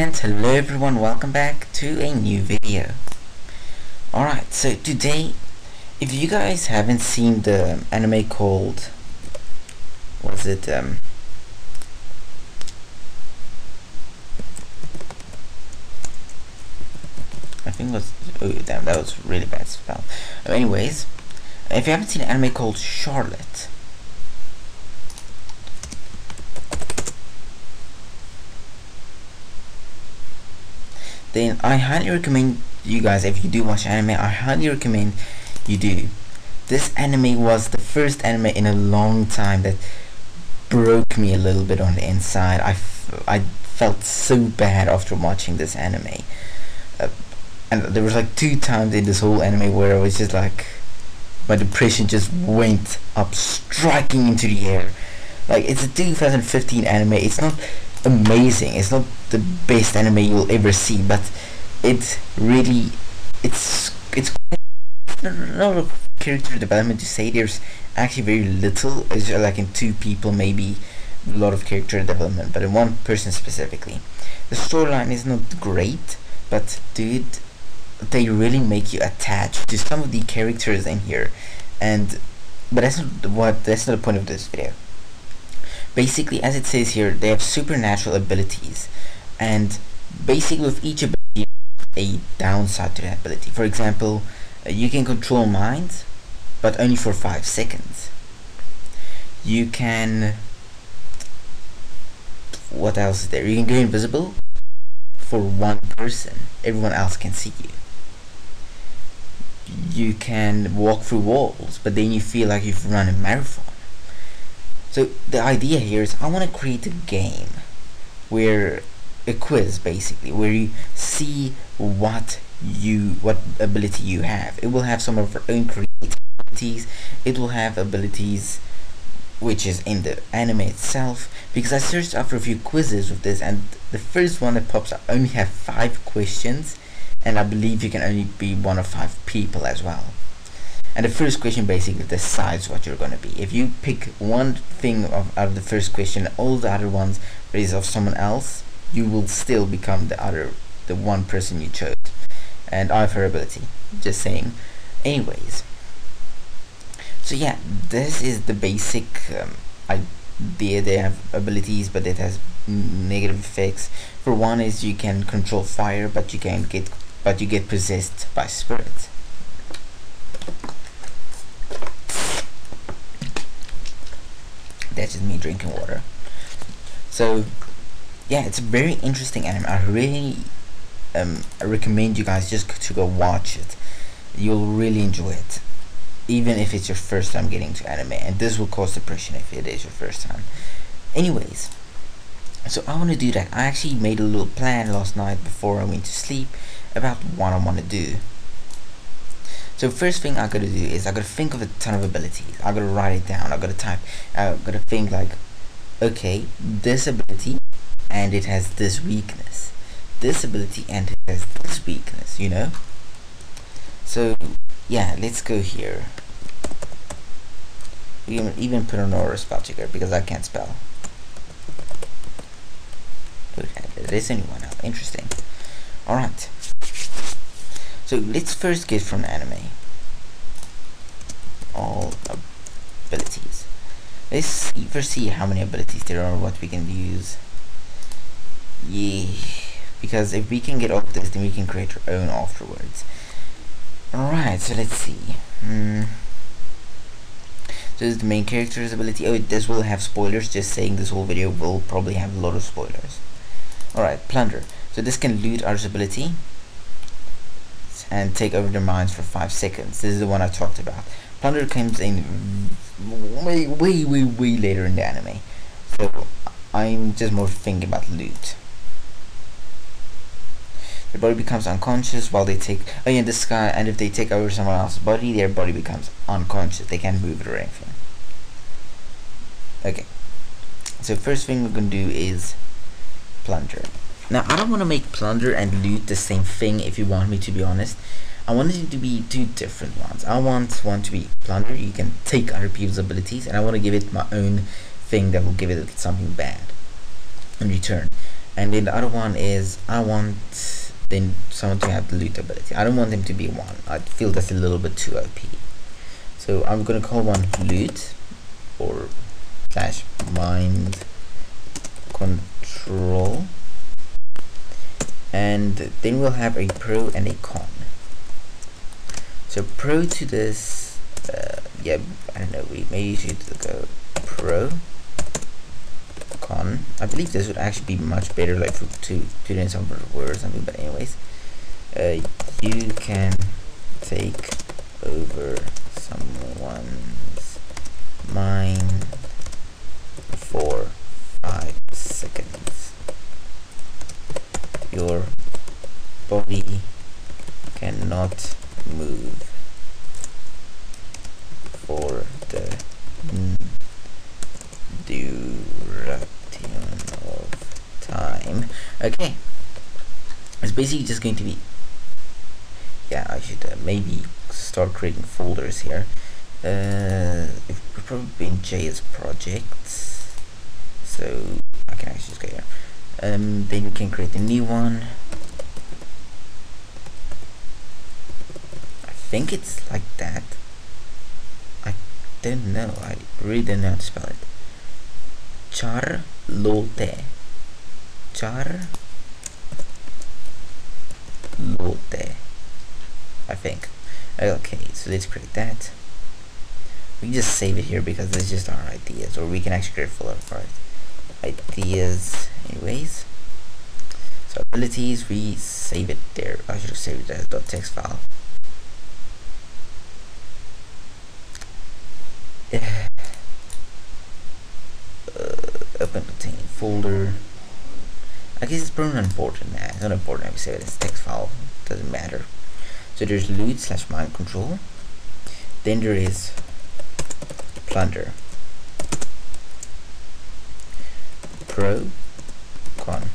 And hello everyone, welcome back to a new video. Alright, so today, if you guys haven't seen the anime called, was it, I think it was, oh damn, that was really bad spell. Anyways, if you haven't seen an anime called Charlotte, then I highly recommend you guys, if you do watch anime, I highly recommend you do. This anime was the first anime in a long time that broke me a little bit on the inside. I felt so bad after watching this anime. And there was like 2 times in this whole anime where I was just like, my depression just went up, striking into the air. Like, it's a 2015 anime, it's not amazing, it's not the best anime you'll ever see, but it's really, it's not a lot of character development to say. There's actually very little. It's like in 2 people maybe a lot of character development, but in 1 person specifically. The storyline is not great, but dude, they really make you attached to some of the characters in here. But that's not the point of this video. Basically, as it says here, they have supernatural abilities, and basically with each ability a downside to that ability. For example, you can control minds, but only for 5 seconds. You can, what else is there? You can go invisible for 1 person. Everyone else can see you. You can walk through walls, but then you feel like you've run a marathon. So the idea here is I want to create a game where, a quiz basically, where you see what ability you have. It will have some of our own creative abilities. It will have abilities which is in the anime itself, because I searched after a few quizzes with this, and the first one that pops up only have 5 questions, and I believe you can only be 1 of 5 people as well. And the first question basically decides what you're going to be. If you pick one thing out of the first question, all the other ones is of someone else, you will still become the 1 person you chose. And I have her ability, just saying. Anyways, so yeah, this is the basic idea. They have abilities, but it has negative effects. For one is you can control fire, but you get possessed by spirits. That's just me drinking water. So yeah, it's a very interesting anime. I really I recommend you guys just to go watch it. You'll really enjoy it, even if it's your first time getting to anime, and this will cause depression if it is your first time. Anyways, so I want to do that. I actually made a little plan last night before I went to sleep about what I want to do. So first thing I gotta do is I gotta think of a ton of abilities. I gotta write it down. I gotta think like, okay, this ability and it has this weakness. This ability and it has this weakness, you know? So yeah, let's go here. We can even put on our spell checker because I can't spell. Okay, there's anyone else. Interesting. Alright. So let's first get from anime all abilities. Let's first see how many abilities there are, what we can use. Yeah, because if we can get all of this, then we can create our own afterwards. Alright, so let's see. So this is the main character's ability. Oh, this will have spoilers. Just saying, this whole video will probably have a lot of spoilers. Alright, plunder. So this can loot our ability and take over their minds for 5 seconds. This is the one I talked about. Plunder comes in way later in the anime, so I'm just more thinking about loot. Their body becomes unconscious while they take, oh yeah, this guy, and if they take over someone else's body, their body becomes unconscious. They can't move it or anything. Okay, so first thing we're gonna do is plunder. Now, I don't want to make plunder and loot the same thing, if you want me to be honest. I want it to be 2 different ones. I want one to be plunder, you can take other people's abilities, and I want to give it my own thing that will give it something bad in return. And then the other one is I want then someone to have the loot ability. I don't want them to be 1. I feel that's a little bit too OP. So I'm gonna call one loot or slash mind control, and then we'll have a pro and a con. So pro to this, yeah, I don't know, we maybe should go pro. Con, I believe this would actually be much better, like to put in some word or something, but anyways, you can take over someone's mind for 5 seconds. Your body cannot move for the duration of time. Okay, it's basically just going to be, yeah, I should maybe start creating folders here. It would probably be in JS projects, so I can actually just go here. Then we can create a new one. I think it's like that. I don't know, I really don't know how to spell it. Charlotte. I think. Okay, so let's create that. We can just save it here because it's just our ideas, or we can actually create a folder for it. Ideas, anyways. So abilities, we save it there. I should have saved it as a .text file. Open containing folder. I guess it's probably not important now. It's not important if we save it as a text file. Doesn't matter. So there's loot slash mind control. Then there is plunder. Pro, con.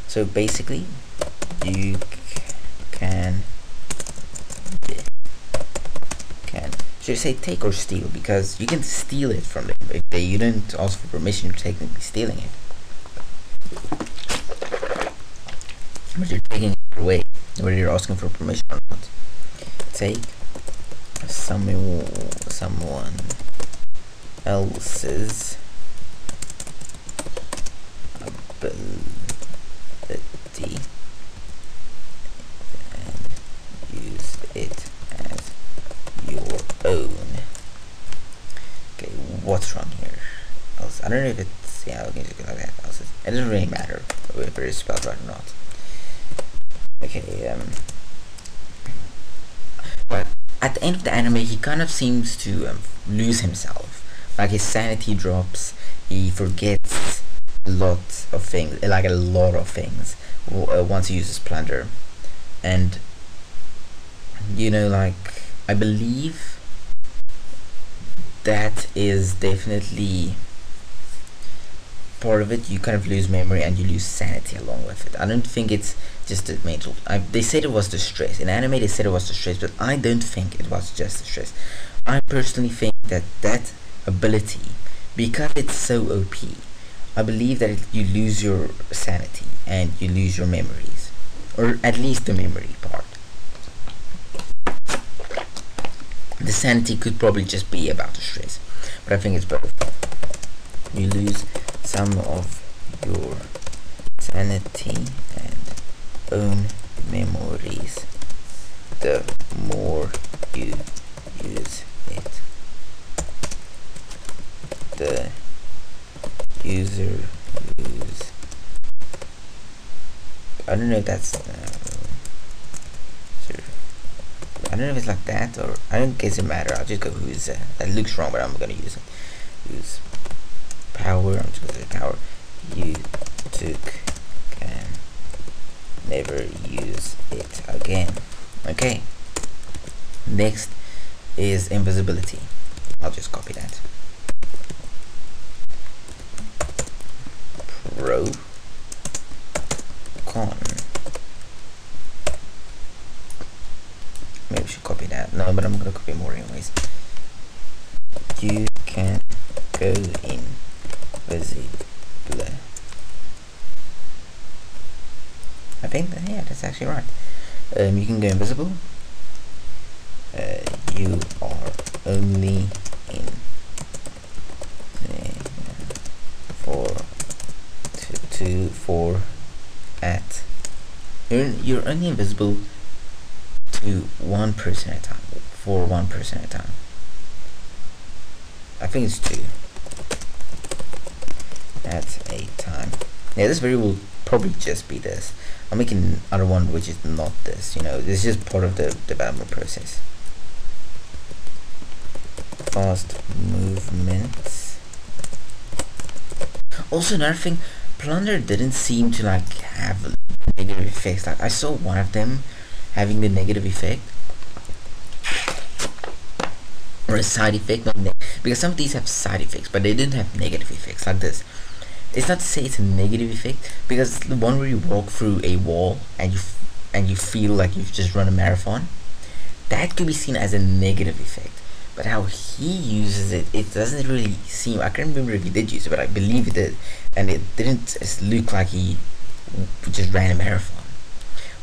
So basically, you can should I say take or steal, because you can steal it from them if you don't ask for permission. You're technically stealing it, but you're taking it away whether you're asking for permission or not. Take someone else's ability and use it as your own. Okay, what's wrong here? Else, I don't know if it's, yeah, okay, just go like that. Else, it doesn't really matter whether it's spelled right or not. Okay, but at the end of the anime, he kind of seems to lose himself. Like his sanity drops. He forgets a lot of things, like a lot of things, once he uses plunder. And you know, like, I believe that is definitely part of it. You kind of lose memory and you lose sanity along with it. I don't think it's just the mental. They said it was the stress. In anime, they said it was the stress, but I don't think it was just the stress. I personally think that that ability, because it's so OP, I believe that you lose your sanity and you lose your memories, or at least the memory part. The sanity could probably just be about the stress, but I think it's both. You lose some of your sanity and own memories the more you use it. The user lose. I don't know if that's sure. I don't know if it's like that, or I don't guess it matter. I'll just go who's that looks wrong, but I'm gonna use it. Use power. I'm just gonna say power. You took can never use it again. Okay. Next is invisibility. I'll just copy that. Pro, con. Maybe we should copy that. No, but I'm gonna copy more anyways. You can go invisible I think that, yeah, that's actually right. You can go invisible. You are only in for 4 at you're only invisible to one person at a time, for one person at a time. I think it's 2 at a time. Yeah, this video will probably just be this. I'm making another one which is not this, you know, this is just part of the development process. Fast movements. Also, another thing, Plunder didn't seem to like have negative effects. Like I saw one of them having the negative effect, or a side effect, not because some of these have side effects, but they didn't have negative effects like this. It's not to say it's a negative effect, because the one where you walk through a wall and you feel like you've just run a marathon, that could be seen as a negative effect. But how he uses it, it doesn't really seem. I can't remember if he did use it, but I believe he did, and it didn't look like he just ran a marathon.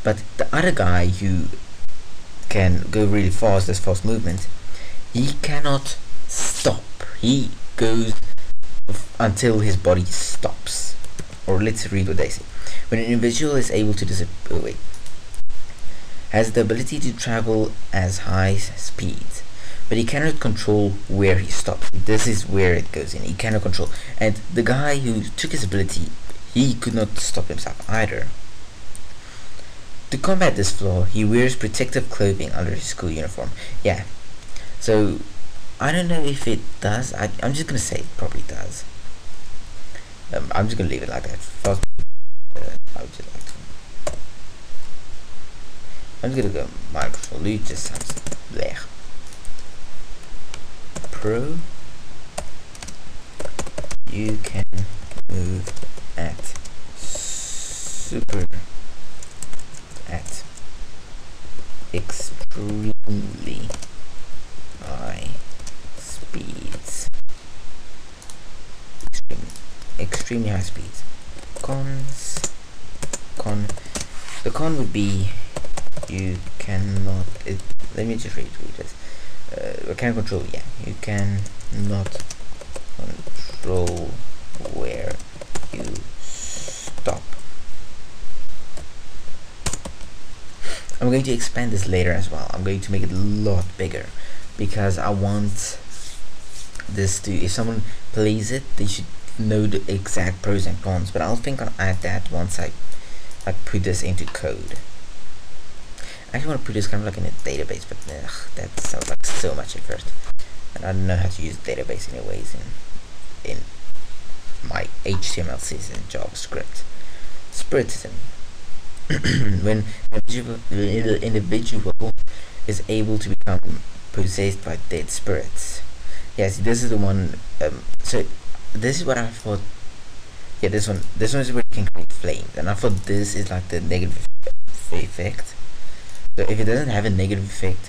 But the other guy who can go really fast, does fast movement, he cannot stop. He goes until his body stops. Or let's read what they say. When an individual is able to has the ability to travel as high speeds, but he cannot control where he stops. This is where it goes in. He cannot control. And the guy who took his ability, he could not stop himself either. To combat this flaw, he wears protective clothing under his school uniform. Yeah. So, I don't know if it does. I'm just going to say it probably does. I'm just going to leave it like that. First, I would just like to. I'm just going to go Microsoft Loot, just sounds blech. Pro, you can move at extremely high speeds. Extremely high speeds. The con would be you cannot. Let me just read this. Can control. Yeah, you cannot control where you stop. I'm going to expand this later as well. I'm going to make it a lot bigger because I want this to, if someone plays it, they should know the exact pros and cons. But I'll think I'll add that once I put this into code. I actually want to put this kind of like in a database, but that sounds like so much effort, and I don't know how to use database anyways in my HTML, CSS, and JavaScript. Spiritism. When an individual is able to become possessed by dead spirits. Yes, this is the one. So this is what I thought. Yeah, this one is where you can create flames, and I thought this is like the negative effect. So if it doesn't have a negative effect,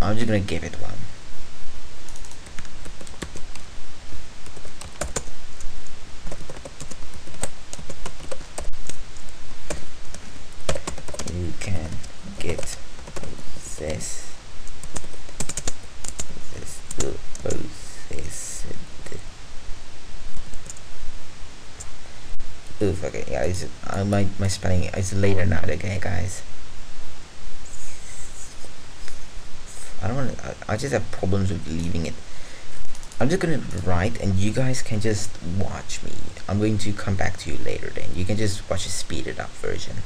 I'm just gonna give it one. You can get possessed. Oof, okay, yeah, my spelling is later now, okay, guys. I just have problems with leaving it. I'm just gonna write and you guys can just watch me. I'm going to come back to you later then. You can just watch a speeded up version.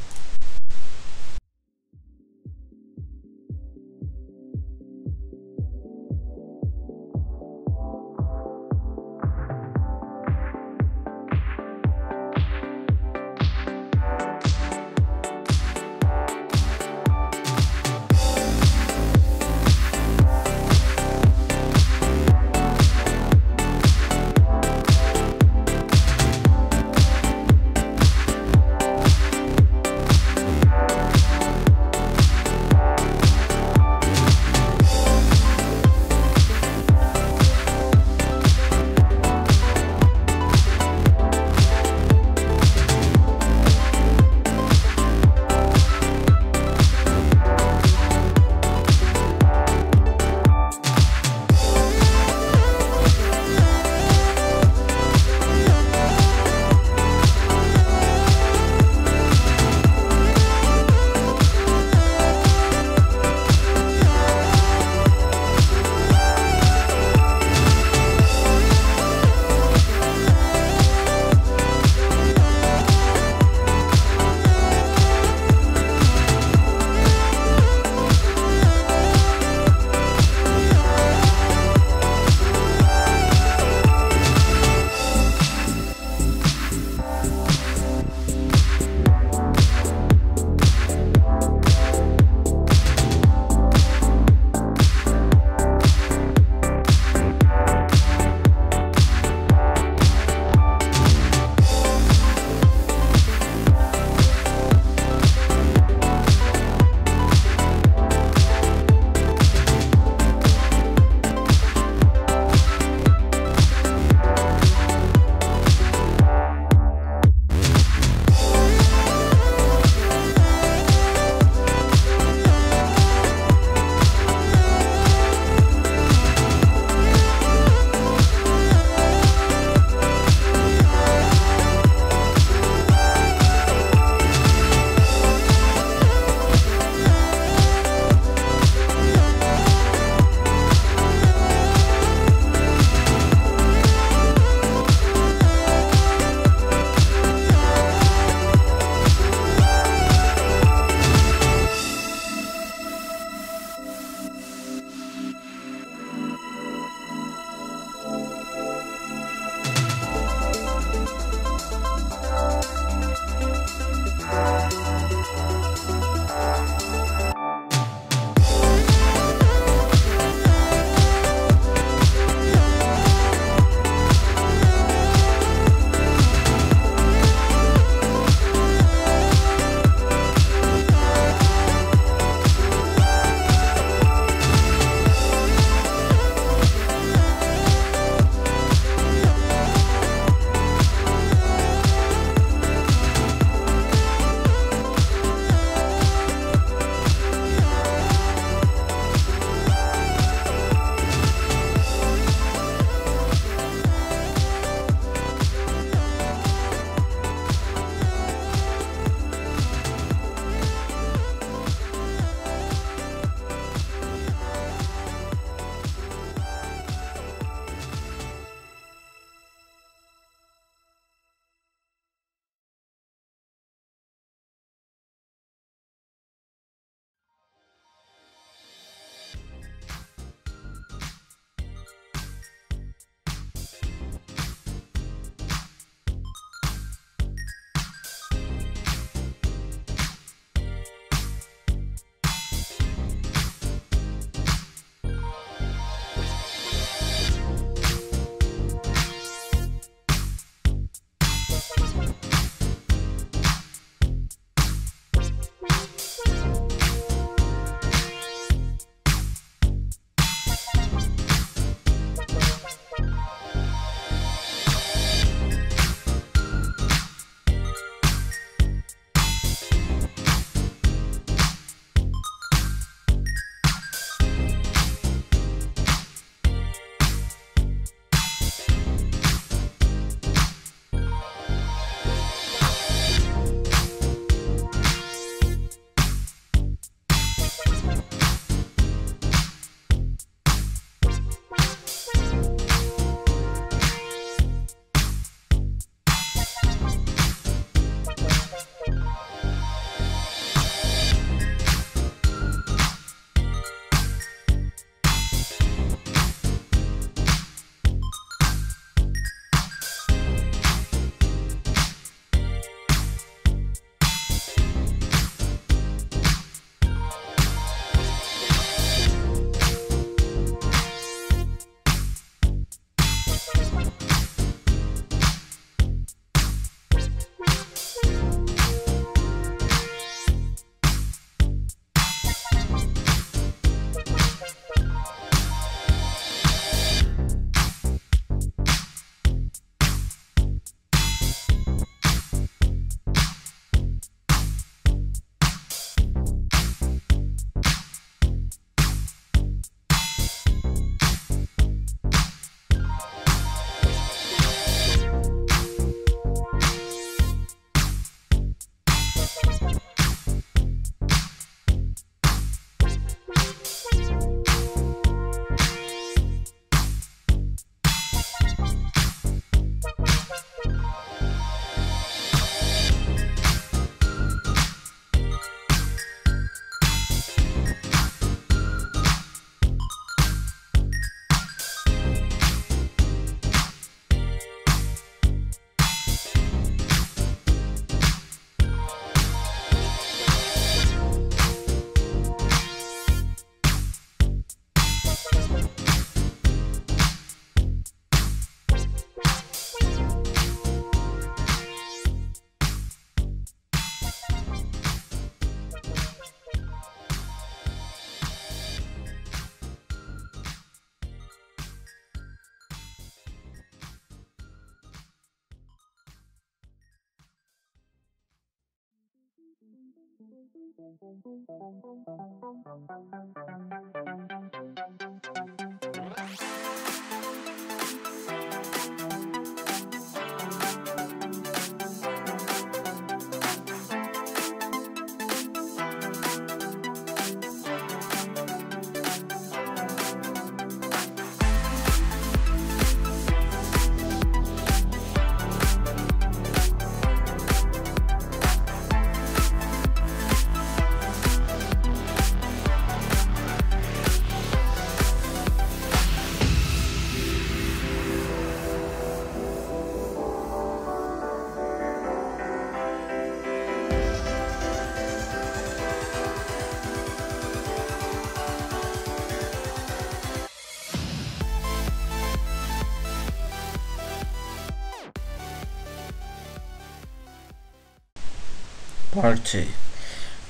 Part 2.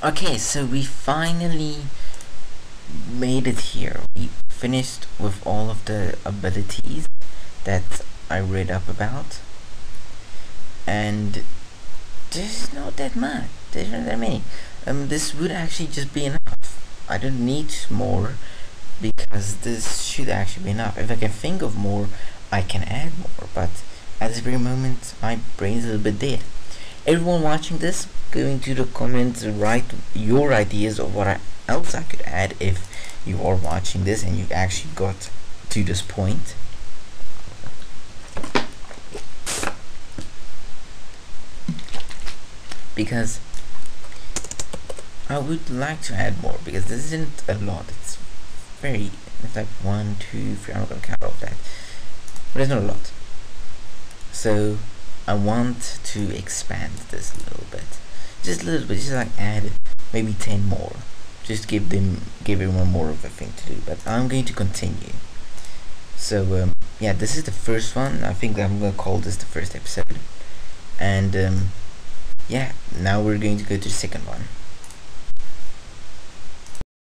Okay, so we finally made it here. We finished with all of the abilities that I read up about, and there's not that much. There's not that many. This would actually just be enough. I don't need more because this should actually be enough. If I can think of more, I can add more. But at this very moment, my brain is a little bit dead. Everyone watching this, go into the comments, write your ideas of what else I could add if you are watching this and you actually got to this point. Because I would like to add more, because this isn't a lot. It's like 1, 2, 3. I'm not gonna count all of that, but it's not a lot. So I want to expand this a little bit, just a little bit, just like add maybe 10 more, just give everyone more of a thing to do. But I'm going to continue. So yeah, this is the first one. I think I'm gonna call this the first episode, and yeah, now we're going to go to the second one.